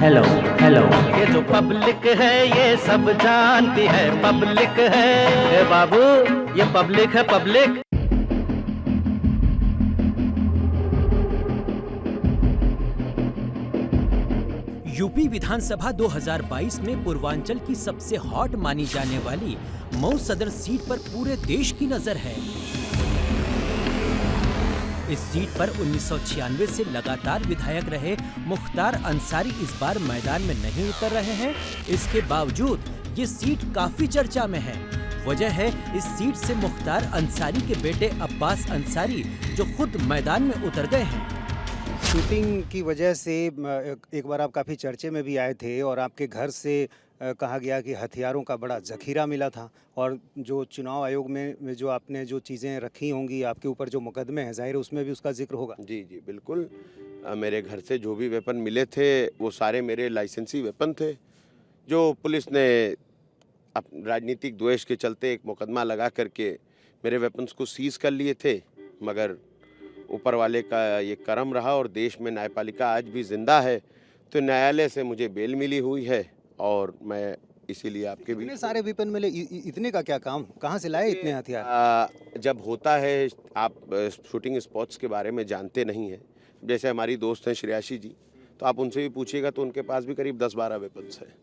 Hello hello. ये जो public है ये सब जानती है, पब्लिक है ए बाबू, ये पब्लिक है पब्लिक। यूपी विधानसभा 2022 में पूर्वांचल की सबसे हॉट मानी जाने वाली मऊ सदर सीट पर पूरे देश की नजर है। इस सीट पर 1996 से लगातार विधायक रहे मुख्तार अंसारी इस बार मैदान में नहीं उतर रहे हैं। इसके बावजूद ये सीट काफी चर्चा में है। वजह है इस सीट से मुख्तार अंसारी के बेटे अब्बास अंसारी जो खुद मैदान में उतर गए हैं। शूटिंग की वजह से एक बार आप काफ़ी चर्चे में भी आए थे और आपके घर से कहा गया कि हथियारों का बड़ा ज़ख़ीरा मिला था और जो चुनाव आयोग में जो आपने जो चीज़ें रखी होंगी, आपके ऊपर जो मुकदमे हैं, ज़ाहिर है उसमें भी उसका जिक्र होगा। जी जी बिल्कुल। मेरे घर से जो भी वेपन मिले थे वो सारे मेरे लाइसेंसी वेपन थे, जो पुलिस ने राजनीतिक द्वेष के चलते एक मुकदमा लगा करके मेरे वेपन्स को सीज़ कर लिए थे। मगर ऊपर वाले का ये करम रहा और देश में न्यायपालिका आज भी जिंदा है, तो न्यायालय से मुझे बेल मिली हुई है और मैं इसीलिए आपके भी इतने सारे वेपन मिले, इतने का क्या काम, कहाँ से लाए इतने हथियार? जब होता है, आप शूटिंग स्पॉट्स के बारे में जानते नहीं हैं। जैसे हमारी दोस्त हैं श्रेयाशी जी, तो आप उनसे भी पूछिएगा तो उनके पास भी करीब 10-12 वेपन्स हैं।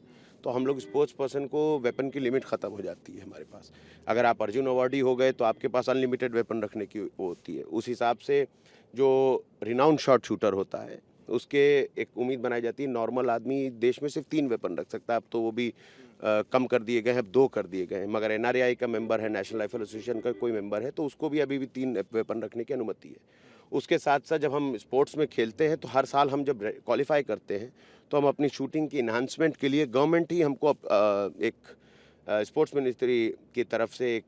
तो हम लोग स्पोर्ट्स पर्सन को वेपन की लिमिट ख़त्म हो जाती है हमारे पास। अगर आप अर्जुन अवार्डी हो गए तो आपके पास अनलिमिटेड वेपन रखने की वो होती है। उस हिसाब से जो रिनाउंड शॉट शूटर होता है उसके एक उम्मीद बनाई जाती है। नॉर्मल आदमी देश में सिर्फ 3 वेपन रख सकता है, अब तो वो भी कम कर दिए गए हैं, अब 2 कर दिए गए हैं। मगर एनआरआई का मेंबर है, नेशनल राइफल एसोसिएशन का कोई मेंबर है, तो उसको भी अभी भी 3 वेपन रखने की अनुमति है। उसके साथ साथ जब हम स्पोर्ट्स में खेलते हैं तो हर साल हम जब क्वालिफाई करते हैं तो हम अपनी शूटिंग की इन्हांसमेंट के लिए गवर्नमेंट ही हमको एक स्पोर्ट्स मिनिस्ट्री की तरफ से एक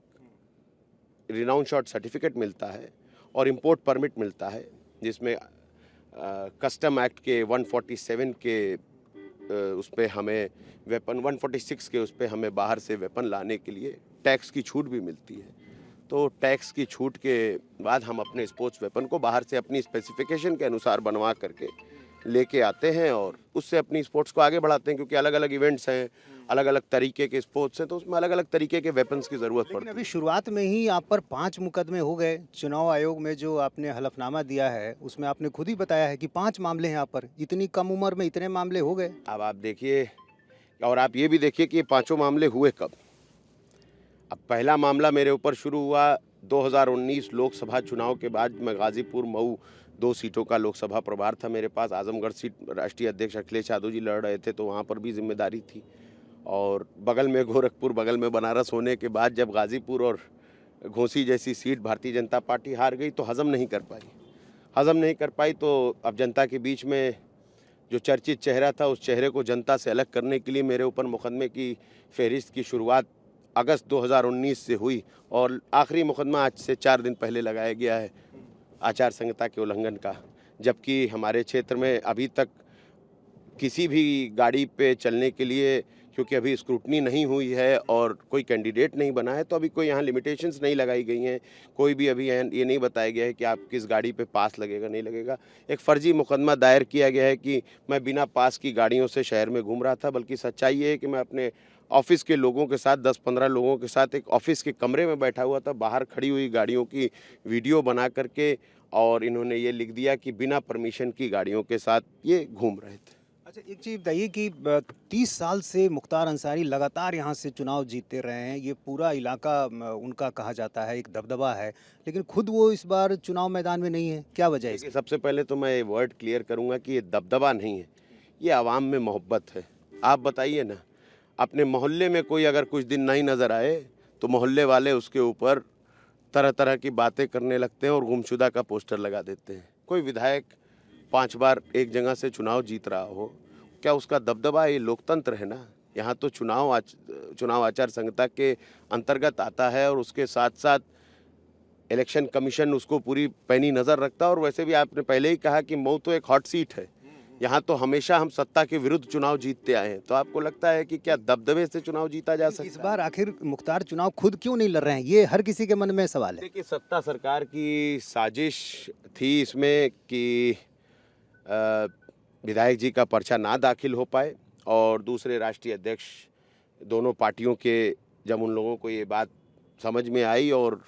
रिनाउंड शॉट सर्टिफिकेट मिलता है और इंपोर्ट परमिट मिलता है, जिसमें कस्टम एक्ट के 147 के उस पर हमें वेपन 146 के उस पर हमें बाहर से वेपन लाने के लिए टैक्स की छूट भी मिलती है। तो टैक्स की छूट के बाद हम अपने स्पोर्ट्स वेपन को बाहर से अपनी स्पेसिफिकेशन के अनुसार बनवा करके लेके आते हैं और उससे अपनी स्पोर्ट्स को आगे बढ़ाते हैं, क्योंकि अलग अलग इवेंट्स हैं, अलग अलग तरीके के स्पोर्ट्स हैं, तो उसमें अलग अलग तरीके के वेपन्स की ज़रूरत पड़ती है। अभी शुरुआत में ही आप पर 5 मुकदमे हो गए। चुनाव आयोग में जो आपने हलफनामा दिया है उसमें आपने खुद ही बताया है कि 5 मामले हैं आप पर। इतनी कम उम्र में इतने मामले हो गए। अब आप देखिए और आप ये भी देखिए कि ये 5 मामले हुए कब। अब पहला मामला मेरे ऊपर शुरू हुआ 2019 लोकसभा चुनाव के बाद। मैं गाजीपुर मऊ 2 सीटों का लोकसभा प्रभार था मेरे पास। आजमगढ़ सीट राष्ट्रीय अध्यक्ष अखिलेश यादव जी लड़ रहे थे, तो वहाँ पर भी जिम्मेदारी थी। और बगल में गोरखपुर, बगल में बनारस होने के बाद जब गाजीपुर और घोसी जैसी सीट भारतीय जनता पार्टी हार गई तो हज़म नहीं कर पाई। तो अब जनता के बीच में जो चर्चित चेहरा था उस चेहरे को जनता से अलग करने के लिए मेरे ऊपर मुकदमे की फहरिस्त की शुरुआत अगस्त 2019 से हुई और आखिरी मुकदमा आज से 4 दिन पहले लगाया गया है आचार संहिता के उल्लंघन का। जबकि हमारे क्षेत्र में अभी तक किसी भी गाड़ी पे चलने के लिए, क्योंकि अभी स्क्रूटनी नहीं हुई है और कोई कैंडिडेट नहीं बना है, तो अभी कोई यहाँ लिमिटेशंस नहीं लगाई गई हैं। कोई भी अभी ये नहीं बताया गया है कि आप किस गाड़ी पे पास लगेगा नहीं लगेगा। एक फ़र्जी मुकदमा दायर किया गया है कि मैं बिना पास की गाड़ियों से शहर में घूम रहा था, बल्कि सच्चाई ये है कि मैं अपने ऑफिस के लोगों के साथ 10-15 लोगों के साथ एक ऑफिस के कमरे में बैठा हुआ था। बाहर खड़ी हुई गाड़ियों की वीडियो बना करके और इन्होंने ये लिख दिया कि बिना परमिशन की गाड़ियों के साथ ये घूम रहे थे। अच्छा, एक चीज़ बताइए कि 30 साल से मुख्तार अंसारी लगातार यहाँ से चुनाव जीतते रहे हैं। ये पूरा इलाका उनका कहा जाता है एक दबदबा है, लेकिन खुद वो इस बार चुनाव मैदान में नहीं है। क्या वजह है इसकी? सबसे पहले तो मैं ये वर्ड क्लियर करूँगा कि ये दबदबा नहीं है, ये आवाम में मोहब्बत है। आप बताइए ना, अपने मोहल्ले में कोई अगर कुछ दिन नहीं नज़र आए तो मोहल्ले वाले उसके ऊपर तरह तरह की बातें करने लगते हैं और गुमशुदा का पोस्टर लगा देते हैं। कोई विधायक 5 बार एक जगह से चुनाव जीत रहा हो, क्या उसका दबदबा? ये लोकतंत्र है ना। यहाँ तो चुनाव आचार संहिता के अंतर्गत आता है और उसके साथ साथ इलेक्शन कमीशन उसको पूरी पैनी नज़र रखता है। और वैसे भी आपने पहले ही कहा कि मऊ तो एक हॉट सीट है, यहाँ तो हमेशा हम सत्ता के विरुद्ध चुनाव जीतते आए हैं। तो आपको लगता है कि क्या दबदबे से चुनाव जीता जा सकता है? इस बार आखिर मुख्तार चुनाव खुद क्यों नहीं लड़ रहे हैं, ये हर किसी के मन में सवाल है। देखिए, सत्ता सरकार की साजिश थी इसमें कि विधायक जी का पर्चा ना दाखिल हो पाए, और दूसरे राष्ट्रीय अध्यक्ष दोनों पार्टियों के जब उन लोगों को ये बात समझ में आई, और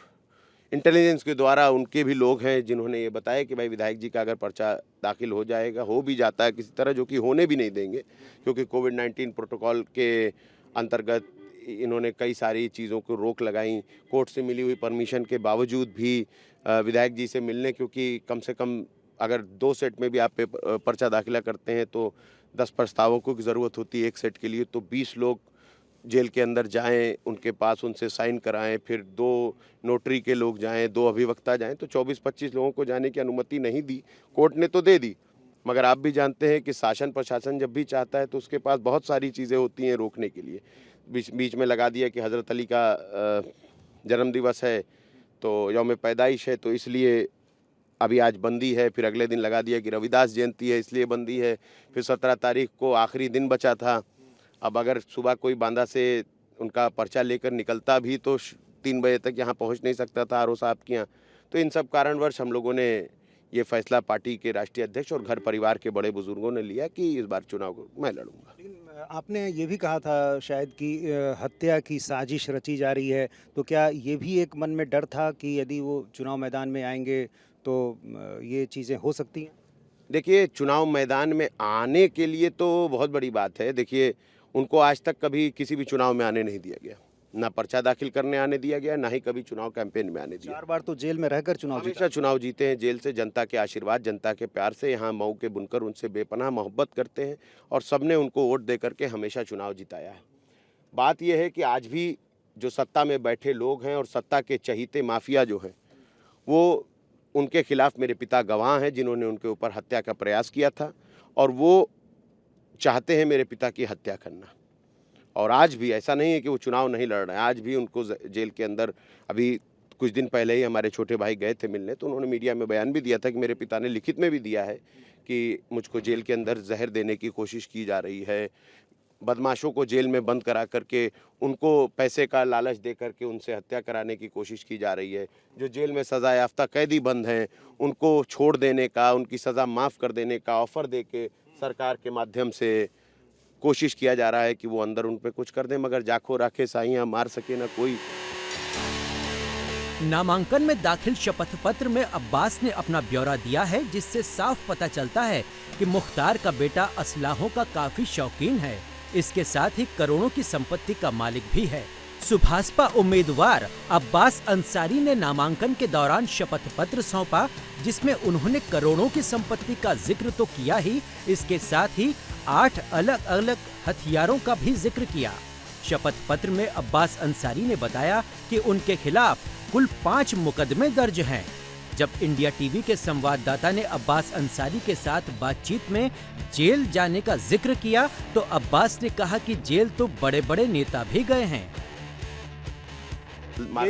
इंटेलिजेंस के द्वारा उनके भी लोग हैं जिन्होंने ये बताया कि भाई विधायक जी का अगर पर्चा दाखिल हो जाएगा, हो भी जाता है किसी तरह, जो कि होने भी नहीं देंगे, क्योंकि कोविड-19 प्रोटोकॉल के अंतर्गत इन्होंने कई सारी चीज़ों को रोक लगाई। कोर्ट से मिली हुई परमिशन के बावजूद भी विधायक जी से मिलने, क्योंकि कम से कम अगर 2 सेट में भी आप पर्चा दाखिला करते हैं तो 10 प्रस्तावकों की ज़रूरत होती है एक सेट के लिए, तो 20 लोग जेल के अंदर जाएं, उनके पास उनसे साइन कराएं, फिर 2 नोटरी के लोग जाएं, 2 अभिवक्ता जाएं, तो 24-25 लोगों को जाने की अनुमति नहीं दी। कोर्ट ने तो दे दी, मगर आप भी जानते हैं कि शासन प्रशासन जब भी चाहता है तो उसके पास बहुत सारी चीज़ें होती हैं रोकने के लिए। बीच में लगा दिया कि हज़रत अली का जन्म दिवस है, तो यौम पैदाइश है, तो इसलिए अभी आज बंदी है। फिर अगले दिन लगा दिया कि रविदास जयंती है, इसलिए बंदी है। फिर 17 तारीख को आखिरी दिन बचा था। अब अगर सुबह कोई बांदा से उनका पर्चा लेकर निकलता भी तो 3 बजे तक यहाँ पहुँच नहीं सकता था आर.ओ. साहब के यहाँ। तो इन सब कारणवश हम लोगों ने ये फैसला पार्टी के राष्ट्रीय अध्यक्ष और घर परिवार के बड़े बुजुर्गों ने लिया कि इस बार चुनाव को मैं लड़ूंगा। लेकिन आपने ये भी कहा था शायद कि हत्या की साजिश रची जा रही है, तो क्या ये भी एक मन में डर था कि यदि वो चुनाव मैदान में आएंगे तो ये चीज़ें हो सकती हैं? देखिए, चुनाव मैदान में आने के लिए तो बहुत बड़ी बात है। देखिए, उनको आज तक कभी किसी भी चुनाव में आने नहीं दिया गया, ना पर्चा दाखिल करने आने दिया गया, ना ही कभी चुनाव कैंपेन में आने दिया। 4 बार तो जेल में रहकर चुनाव जीता। हमेशा चुनाव जीते हैं जेल से, जनता के आशीर्वाद, जनता के प्यार से। यहाँ मऊ के बुनकर उनसे बेपनाह मोहब्बत करते हैं और सबने उनको वोट दे करके हमेशा चुनाव जिताया है। बात यह है कि आज भी जो सत्ता में बैठे लोग हैं और सत्ता के चहीते माफिया जो हैं, वो उनके खिलाफ मेरे पिता गवाह हैं, जिन्होंने उनके ऊपर हत्या का प्रयास किया था, और वो चाहते हैं मेरे पिता की हत्या करना। और आज भी ऐसा नहीं है कि वो चुनाव नहीं लड़ रहे हैं, आज भी उनको जेल के अंदर, अभी कुछ दिन पहले ही हमारे छोटे भाई गए थे मिलने, तो उन्होंने मीडिया में बयान भी दिया था कि मेरे पिता ने लिखित में भी दिया है कि मुझको जेल के अंदर जहर देने की कोशिश की जा रही है, बदमाशों को जेल में बंद करा करके उनको पैसे का लालच दे करके उनसे हत्या कराने की कोशिश की जा रही है। जो जेल में सज़ा याफ्ता कैदी बंद हैं, उनको छोड़ देने का, उनकी सज़ा माफ़ कर देने का ऑफ़र दे के सरकार के माध्यम से कोशिश किया जा रहा है कि वो अंदर उन पे कुछ कर दें, मगर जाखो राखे साइयाँ मार सके ना कोई। नामांकन में दाखिल शपथ पत्र में अब्बास ने अपना ब्यौरा दिया है, जिससे साफ पता चलता है कि मुख्तार का बेटा असलाहों का काफी शौकीन है। इसके साथ ही करोड़ों की संपत्ति का मालिक भी है। सुभाषपा उम्मीदवार अब्बास अंसारी ने नामांकन के दौरान शपथ पत्र सौंपा, जिसमें उन्होंने करोड़ों की संपत्ति का जिक्र तो किया ही, इसके साथ ही 8 अलग अलग हथियारों का भी जिक्र किया। शपथ पत्र में अब्बास अंसारी ने बताया कि उनके खिलाफ कुल 5 मुकदमे दर्ज हैं। जब इंडिया टीवी के संवाददाता ने अब्बास अंसारी के साथ बातचीत में जेल जाने का जिक्र किया, तो अब्बास ने कहा कि जेल तो बड़े बड़े नेता भी गए हैं।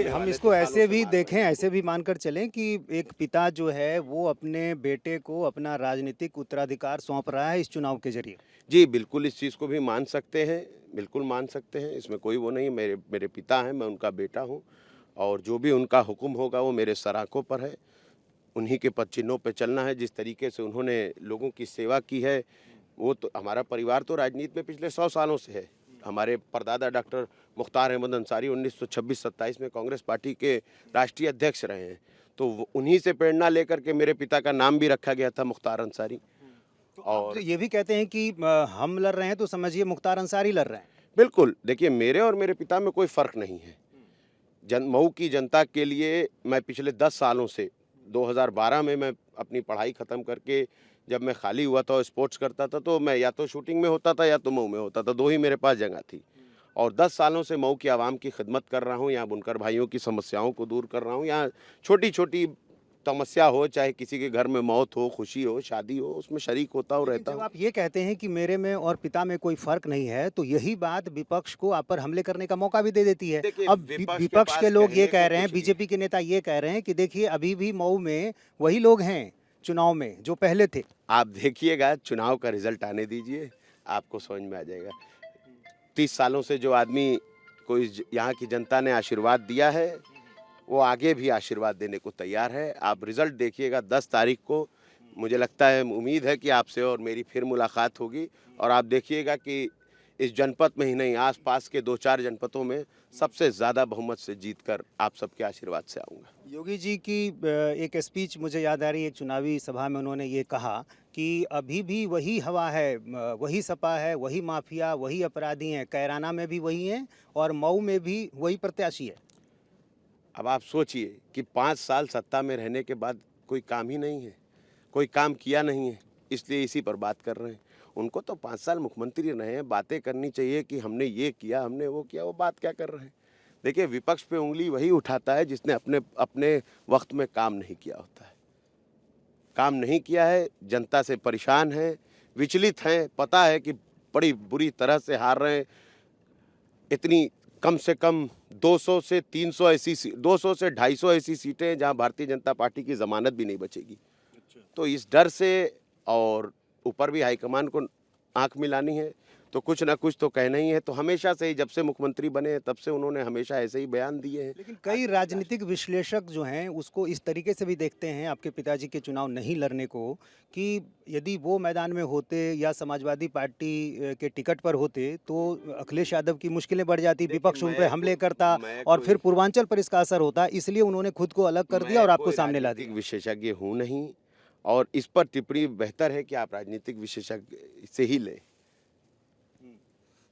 हम इसको ऐसे भी देखें, ऐसे भी मानकर चलें कि एक पिता जो है वो अपने बेटे को अपना राजनीतिक उत्तराधिकार सौंप रहा है इस चुनाव के जरिए। जी बिल्कुल, इस चीज़ को भी मान सकते हैं, बिल्कुल मान सकते हैं, इसमें कोई वो नहीं। मेरे पिता हैं, मैं उनका बेटा हूँ, और जो भी उनका हुक्म होगा वो मेरे सराखों पर है। उन्हीं के पद चिन्हों पर चलना है। जिस तरीके से उन्होंने लोगों की सेवा की है, वो तो हमारा परिवार तो राजनीति में पिछले 100 सालों से है। हमारे परदादा डॉक्टर मुख्तार अहमद अंसारी 1926-27 में कांग्रेस पार्टी के राष्ट्रीय अध्यक्ष रहे हैं, तो उन्हीं से प्रेरणा लेकर के मेरे पिता का नाम भी रखा गया था मुख्तार अंसारी। और ये भी कहते हैं कि हम लड़ रहे हैं तो समझिए मुख्तार अंसारी लड़ रहे हैं। बिल्कुल, देखिए मेरे और मेरे पिता में कोई फ़र्क नहीं है। मऊ की जनता के लिए मैं पिछले 10 सालों से 2012 में मैं अपनी पढ़ाई ख़त्म करके जब मैं खाली हुआ था और स्पोर्ट्स करता था, तो मैं या तो शूटिंग में होता था या तो मऊ में होता था, 2 ही मेरे पास जगह थी। और 10 सालों से मऊ की आवाम की खिदमत कर रहा हूँ, यहाँ बुनकर भाइयों की समस्याओं को दूर कर रहा हूँ। यहाँ छोटी छोटी समस्या हो, चाहे किसी के घर में मौत हो, खुशी हो, शादी हो, उसमें शरीक होता हूँ, रहता हूँ। जब आप ये कहते हैं कि मेरे में और पिता में कोई फर्क नहीं है, तो यही बात विपक्ष को आप पर हमले करने का मौका भी दे देती है। अब विपक्ष के लोग ये कह रहे हैं, बीजेपी के नेता ये कह रहे हैं कि देखिए अभी भी मऊ में वही लोग हैं चुनाव में जो पहले थे। आप देखिएगा, चुनाव का रिजल्ट आने दीजिए, आपको समझ में आ जाएगा। 30 सालों से जो आदमी को यहाँ की जनता ने आशीर्वाद दिया है, वो आगे भी आशीर्वाद देने को तैयार है। आप रिजल्ट देखिएगा 10 तारीख को मुझे लगता है, उम्मीद है कि आपसे और मेरी फिर मुलाकात होगी और आप देखिएगा कि इस जनपद में ही नहीं, आसपास के 2-4 जनपदों में सबसे ज़्यादा बहुमत से जीतकर आप सबके आशीर्वाद से आऊँगा। योगी जी की एक स्पीच मुझे याद आ रही है, एक चुनावी सभा में उन्होंने ये कहा कि अभी भी वही हवा है, वही सपा है, वही माफिया, वही अपराधी हैं, कैराना में भी वही हैं और मऊ में भी वही प्रत्याशी है। अब आप सोचिए कि 5 साल सत्ता में रहने के बाद कोई काम ही नहीं है, कोई काम किया नहीं है, इसलिए इसी पर बात कर रहे हैं। उनको तो 5 साल मुख्यमंत्री रहे हैं, बातें करनी चाहिए कि हमने ये किया, हमने वो किया, वो बात क्या कर रहे हैं। देखिए, विपक्ष पे उंगली वही उठाता है जिसने अपने अपने वक्त में काम नहीं किया होता है। काम नहीं किया है, जनता से परेशान है, विचलित हैं, पता है कि बड़ी बुरी तरह से हार रहे हैं। इतनी कम से कम 200 से 300 ऐसी 200 से 250 ऐसी सीटें हैं जहां भारतीय जनता पार्टी की जमानत भी नहीं बचेगी। तो इस डर से, और ऊपर भी हाईकमान को आंख मिलानी है, तो कुछ ना कुछ तो कहना ही है। तो हमेशा से ही, जब से मुख्यमंत्री बने हैं तब से उन्होंने हमेशा ऐसे ही बयान दिए हैं। लेकिन कई राजनीतिक विश्लेषक जो हैं उसको इस तरीके से भी देखते हैं आपके पिताजी के चुनाव नहीं लड़ने को, कि यदि वो मैदान में होते या समाजवादी पार्टी के टिकट पर होते तो अखिलेश यादव की मुश्किलें बढ़ जाती, विपक्ष उन पर हमले करता और फिर पूर्वांचल पर इसका असर होता। इसलिए उन्होंने खुद को अलग कर दिया और आपको सामने ला दिया। विशेषज्ञ हूँ नहीं, और इस पर टिप्पणी बेहतर है कि आप राजनीतिक विशेषज्ञ से ही लें।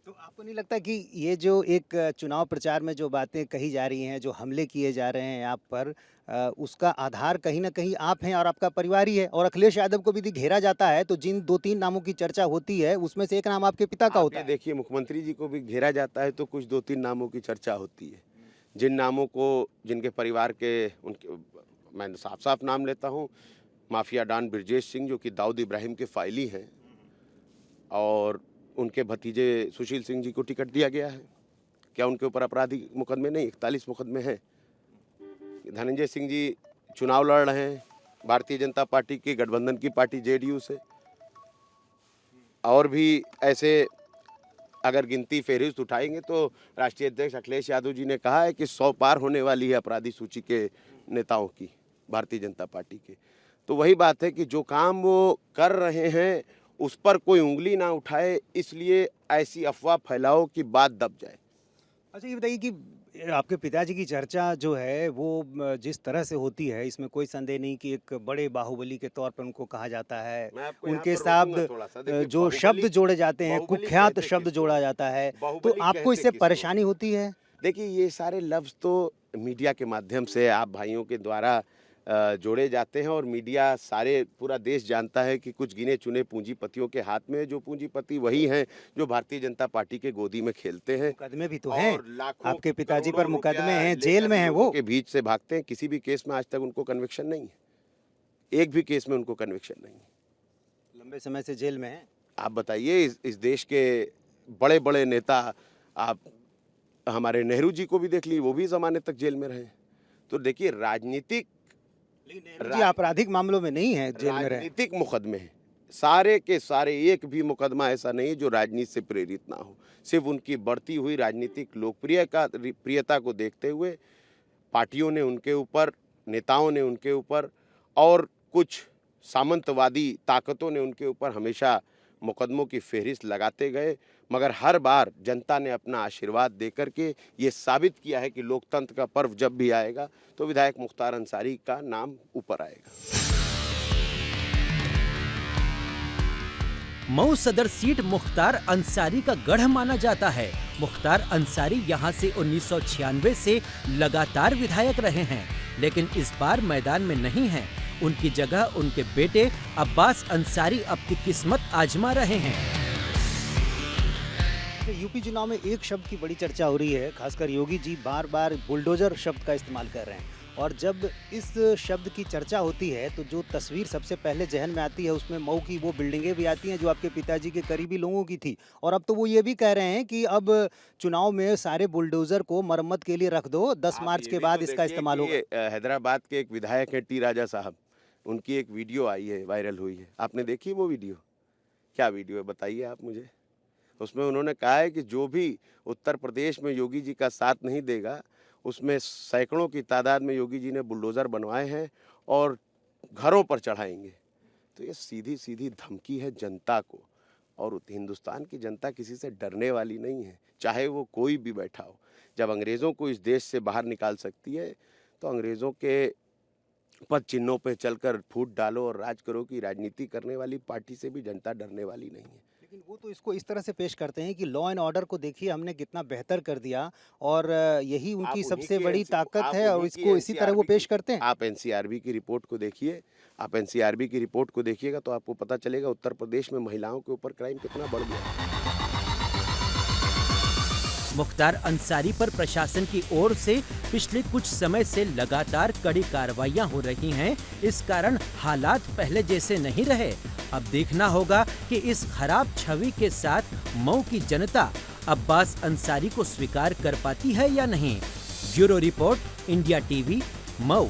तो आपको नहीं लगता कि ये जो एक चुनाव प्रचार में जो बातें कही जा रही हैं, जो हमले किए जा रहे हैं आप पर, उसका आधार कहीं ना कहीं आप हैं और आपका परिवार ही है? और अखिलेश यादव को भी यदि घेरा जाता है तो जिन 2-3 नामों की चर्चा होती है उसमें से एक नाम आपके पिता का होता है। देखिए, मुख्यमंत्री जी को भी घेरा जाता है तो कुछ 2-3 नामों की चर्चा होती है। जिन नामों को, जिनके परिवार के, उनके मैं साफ साफ नाम लेता हूँ, माफिया डॉन ब्रजेश सिंह जो कि दाऊद इब्राहिम के फाइली हैं, और उनके भतीजे सुशील सिंह जी को टिकट दिया गया है। क्या उनके ऊपर आपराधिक मुकदमे नहीं, 41 मुकदमे हैं। धनंजय सिंह जी चुनाव लड़ रहे हैं भारतीय जनता पार्टी की, गठबंधन की पार्टी जेडीयू से। और भी ऐसे अगर गिनती फेहरिस्त उठाएंगे तो राष्ट्रीय अध्यक्ष अखिलेश यादव जी ने कहा है कि 100 पार होने वाली है अपराधी सूची के नेताओं की, भारतीय जनता पार्टी के। तो वही बात है कि जो काम वो कर रहे हैं उस पर कोई उंगली ना उठाए, इसलिए ऐसी अफवाह फैलाओ कि बात दब जाए। अच्छा, ये बताइए कि आपके पिताजी की चर्चा जो है वो जिस तरह से होती है, इसमें कोई संदेह नहीं कि एक बड़े बाहुबली के तौर पर उनको कहा जाता है। उनके शब्द, जो शब्द जोड़े जाते हैं, कुख्यात शब्द जोड़ा जाता है, तो आपको इससे परेशानी होती है? देखिए, ये सारे लफ्ज़ तो मीडिया के माध्यम से आप भाइयों के द्वारा जोड़े जाते हैं, और मीडिया सारे पूरा देश जानता है कि कुछ गिने चुने पूंजीपतियों के हाथ में, जो पूंजीपति वही हैं जो भारतीय जनता पार्टी के गोदी में खेलते हैं। मुकदमे भी तो हैं, आपके पिताजी पर मुकदमे हैं, जेल में हैं, वो के बीच से भागते हैं। किसी भी केस में आज तक उनको कन्विक्शन नहीं है, एक भी केस में उनको कन्विक्शन नहीं है, लंबे समय से जेल में हैं। आप बताइए, इस देश के बड़े बड़े नेता, आप हमारे नेहरू जी को भी देख लीजिए, वो भी जमाने तक जेल में रहे। तो देखिए, राजनीतिक, जी आपराधिक मामलों में नहीं है जेल में रहे, राजनीतिक मुकदमे हैं सारे के सारे। एक भी मुकदमा ऐसा नहीं जो राजनीति से प्रेरित ना हो। सिर्फ उनकी बढ़ती हुई राजनीतिक प्रियता को देखते हुए पार्टियों ने उनके ऊपर, नेताओं ने उनके ऊपर, और कुछ सामंतवादी ताकतों ने उनके ऊपर हमेशा मुकदमों की फहरिस्त लगाते गए, मगर हर बार जनता ने अपना आशीर्वाद देकर के ये साबित किया है कि लोकतंत्र का पर्व जब भी आएगा तो विधायक मुख्तार अंसारी का नाम ऊपर आएगा। मऊ सदर सीट मुख्तार अंसारी का गढ़ माना जाता है। मुख्तार अंसारी यहां से 1996 से लगातार विधायक रहे हैं, लेकिन इस बार मैदान में नहीं हैं। उनकी जगह उनके बेटे अब्बास अंसारी अपनी किस्मत आजमा रहे हैं। यूपी चुनाव में एक शब्द की बड़ी चर्चा हो रही है, खासकर योगी जी बार बार बुलडोजर शब्द का इस्तेमाल कर रहे हैं, और जब इस शब्द की चर्चा होती है तो जो तस्वीर सबसे पहले जहन में आती है उसमें मऊ की वो बिल्डिंगें भी आती हैं जो आपके पिताजी के करीबी लोगों की थी, और अब तो वो ये भी कह रहे हैं कि अब चुनाव में सारे बुलडोजर को मरम्मत के लिए रख दो, 10 मार्च के बाद इसका इस्तेमाल होगा। हैदराबाद के एक विधायक हैं टी राजा साहब, उनकी एक वीडियो आई है, वायरल हुई है, आपने देखी वो वीडियो? क्या वीडियो है बताइए आप मुझे। उसमें उन्होंने कहा है कि जो भी उत्तर प्रदेश में योगी जी का साथ नहीं देगा, उसमें सैकड़ों की तादाद में योगी जी ने बुलडोज़र बनवाए हैं और घरों पर चढ़ाएंगे। तो ये सीधी सीधी धमकी है जनता को। और हिंदुस्तान की जनता किसी से डरने वाली नहीं है, चाहे वो कोई भी बैठा हो। जब अंग्रेज़ों को इस देश से बाहर निकाल सकती है तो अंग्रेज़ों के पद चिन्हों पे चलकर फूट डालो और राज करो की राजनीति करने वाली पार्टी से भी जनता डरने वाली नहीं है। लेकिन वो तो इसको इस तरह से पेश करते हैं कि लॉ एंड ऑर्डर को देखिए हमने कितना बेहतर कर दिया, और यही आप उनकी उन्हीं सबसे की बड़ी NC ताकत आप है और उन्हीं की इसको इसी तरह वो NCRB पेश करते हैं। आप एनसीआरबी की रिपोर्ट को देखिए, आप एनसीआरबी की रिपोर्ट को देखिएगा तो आपको पता चलेगा उत्तर प्रदेश में महिलाओं के ऊपर क्राइम कितना बढ़ गया। मुख्तार अंसारी पर प्रशासन की ओर से पिछले कुछ समय से लगातार कड़ी कार्रवाइयां हो रही हैं। इस कारण हालात पहले जैसे नहीं रहे। अब देखना होगा कि इस खराब छवि के साथ मऊ की जनता अब्बास अंसारी को स्वीकार कर पाती है या नहीं। Bureau report, India TV, Mau.